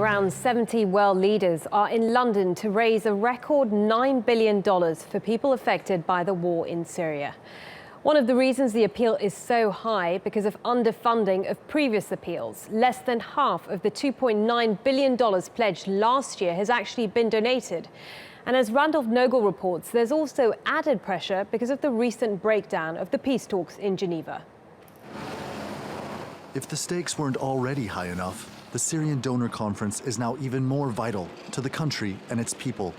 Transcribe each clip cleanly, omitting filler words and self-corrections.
Around 70 world leaders are in London to raise a record $9 billion for people affected by the war in Syria. One of the reasons the appeal is so high because of underfunding of previous appeals. Less than half of the $2.9 billion pledged last year has actually been donated. And as Randolph Nogel reports, there's also added pressure because of the recent breakdown of the peace talks in Geneva. If the stakes weren't already high enough, the Syrian donor conference is now even more vital to the country and its people.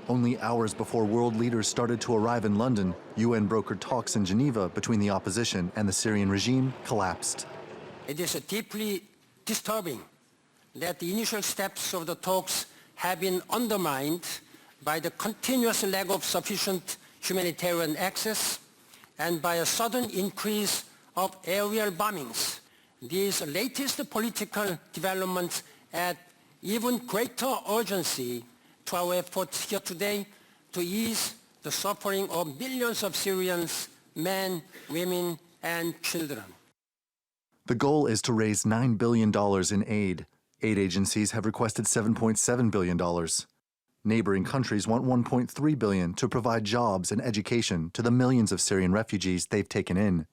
Only hours before world leaders started to arrive in London, UN-brokered talks in Geneva between the opposition and the Syrian regime collapsed. It is deeply disturbing that the initial steps of the talks have been undermined by the continuous lack of sufficient humanitarian access and by a sudden increase of aerial bombings. These latest political developments add even greater urgency to our efforts here today to ease the suffering of millions of Syrians, men, women, and children. The goal is to raise $9 billion in aid. Aid agencies have requested $7.7 billion. Neighboring countries want $1.3 billion to provide jobs and education to the millions of Syrian refugees they've taken in.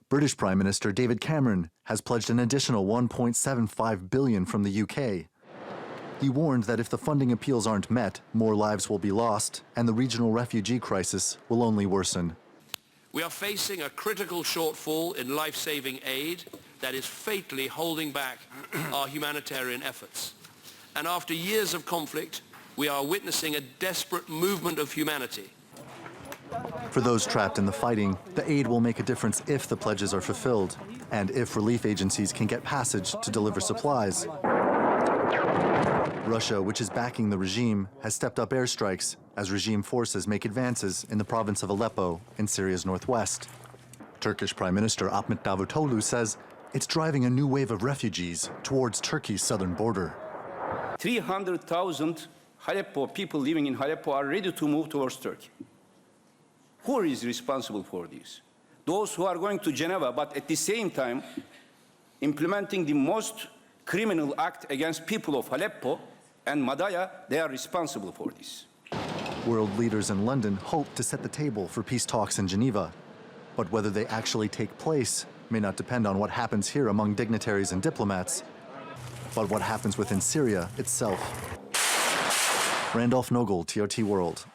British Prime Minister David Cameron has pledged an additional $1.75 billion from the UK. He warned that if the funding appeals aren't met, more lives will be lost and the regional refugee crisis will only worsen. We are facing a critical shortfall in life-saving aid that is fatally holding back our humanitarian efforts. And after years of conflict, we are witnessing a desperate movement of humanity. For those trapped in the fighting, the aid will make a difference if the pledges are fulfilled and if relief agencies can get passage to deliver supplies. Russia, which is backing the regime, has stepped up airstrikes as regime forces make advances in the province of Aleppo in Syria's northwest. Turkish Prime Minister Ahmet Davutoglu says it's driving a new wave of refugees towards Turkey's southern border. 300,000 Aleppo people living in Aleppo are ready to move towards Turkey. Who is responsible for this? Those who are going to Geneva, but at the same time implementing the most criminal act against people of Aleppo and Madaya, they are responsible for this. World leaders in London hope to set the table for peace talks in Geneva. But whether they actually take place may not depend on what happens here among dignitaries and diplomats, but what happens within Syria itself. Randolph Nogel, TRT World.